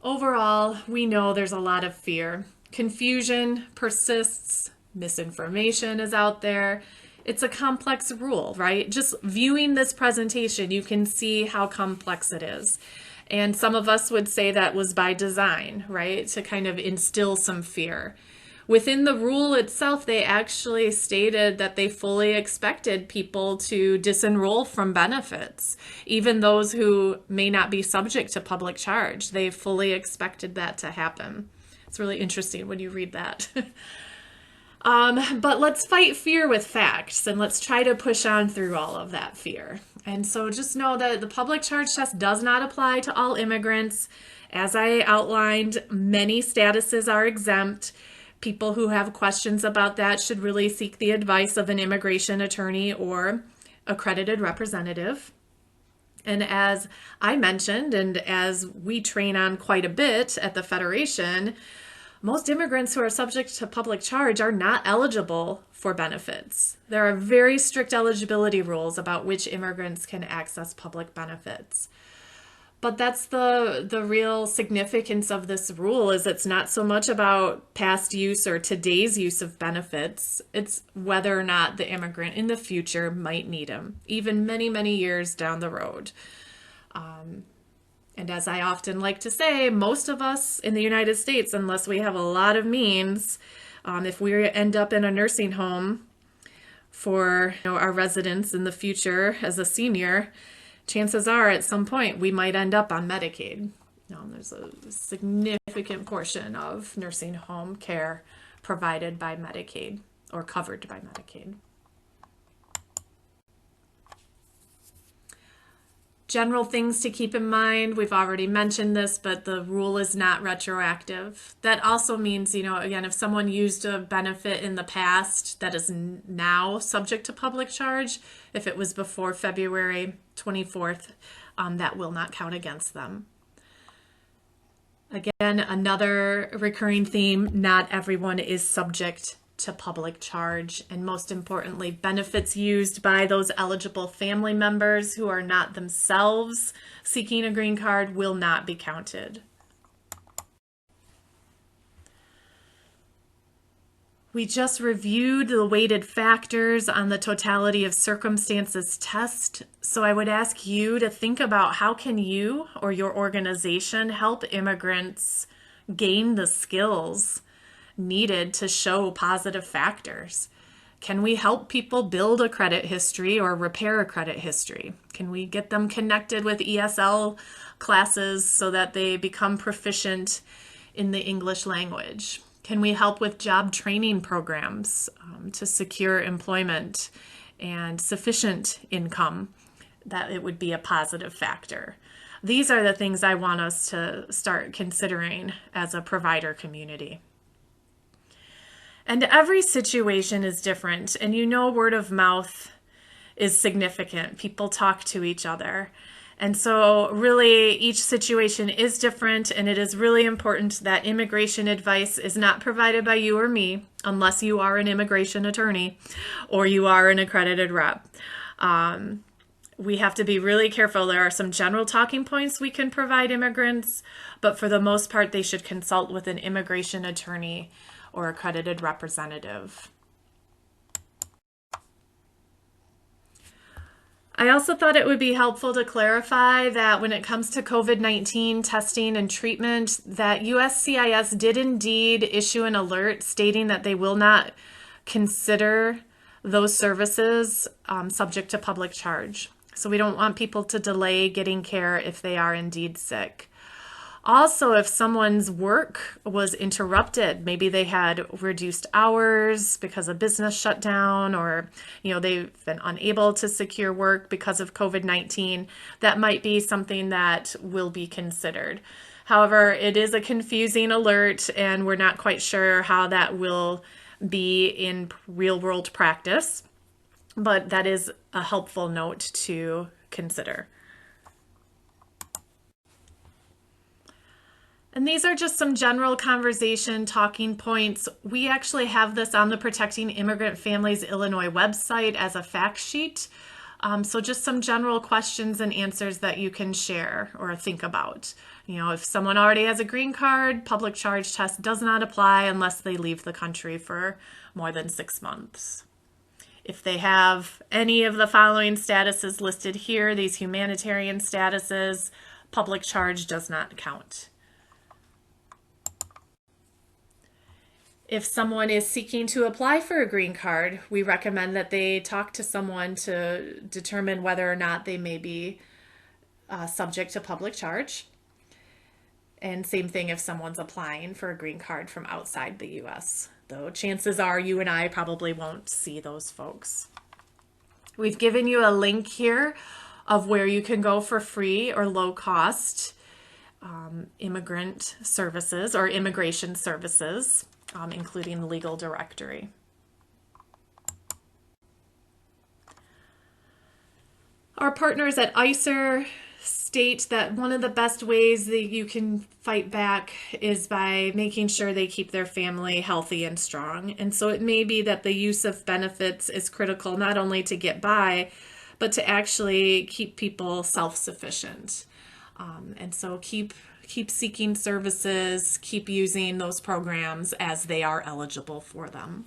Overall, we know there's a lot of fear. Confusion persists, misinformation is out there. It's a complex rule, right? Just viewing this presentation, you can see how complex it is. And some of us would say that was by design, right? To kind of instill some fear. Within the rule itself, they actually stated that they fully expected people to disenroll from benefits, even those who may not be subject to public charge. They fully expected that to happen. It's really interesting when you read that. But let's fight fear with facts, and let's try to push on through all of that fear. And so just know that the public charge test does not apply to all immigrants. As I outlined, many statuses are exempt. People who have questions about that should really seek the advice of an immigration attorney or accredited representative. And as I mentioned, and as we train on quite a bit at the Federation, most immigrants who are subject to public charge are not eligible for benefits. There are very strict eligibility rules about which immigrants can access public benefits. But that's the real significance of this rule, is it's not so much about past use or today's use of benefits. It's whether or not the immigrant in the future might need them, even many, many years down the road. And as I often like to say, most of us in the United States, unless we have a lot of means, if we end up in a nursing home for our residence in the future as a senior, chances are at some point we might end up on Medicaid. There's a significant portion of nursing home care provided by Medicaid or covered by Medicaid. General things to keep in mind, we've already mentioned this, but the rule is not retroactive. That also means, again, if someone used a benefit in the past that is now subject to public charge, if it was before February 24th, that will not count against them. Again, another recurring theme, not everyone is subject to public charge, and most importantly, benefits used by those eligible family members who are not themselves seeking a green card will not be counted. We just reviewed the weighted factors on the totality of circumstances test, so I would ask you to think about how can you or your organization help immigrants gain the skills needed to show positive factors. Can we help people build a credit history or repair a credit history? Can we get them connected with ESL classes so that they become proficient in the English language? Can we help with job training programs to secure employment and sufficient income that it would be a positive factor? These are the things I want us to start considering as a provider community. And every situation is different, and word of mouth is significant. People talk to each other. And so really each situation is different, and it is really important that immigration advice is not provided by you or me unless you are an immigration attorney or you are an accredited rep. We have to be really careful. There are some general talking points we can provide immigrants, but for the most part, they should consult with an immigration attorney or accredited representative. I also thought it would be helpful to clarify that when it comes to COVID-19 testing and treatment, that USCIS did indeed issue an alert stating that they will not consider those services subject to public charge. So we don't want people to delay getting care if they are indeed sick. Also, if someone's work was interrupted, maybe they had reduced hours because of business shutdown, or they've been unable to secure work because of COVID-19, that might be something that will be considered. However, it is a confusing alert, and we're not quite sure how that will be in real-world practice, but that is a helpful note to consider. And these are just some general conversation talking points. We actually have this on the Protecting Immigrant Families Illinois website as a fact sheet. So just some general questions and answers that you can share or think about. If someone already has a green card, public charge test does not apply unless they leave the country for more than 6 months. If they have any of the following statuses listed here, these humanitarian statuses, public charge does not count. If someone is seeking to apply for a green card, we recommend that they talk to someone to determine whether or not they may be subject to public charge. And same thing if someone's applying for a green card from outside the U.S., though chances are you and I probably won't see those folks. We've given you a link here of where you can go for free or low cost immigrant services or immigration services, including the legal directory. Our partners at ICIRR state that one of the best ways that you can fight back is by making sure they keep their family healthy and strong. And so it may be that the use of benefits is critical not only to get by, but to actually keep people self-sufficient. And so keep seeking services, keep using those programs as they are eligible for them.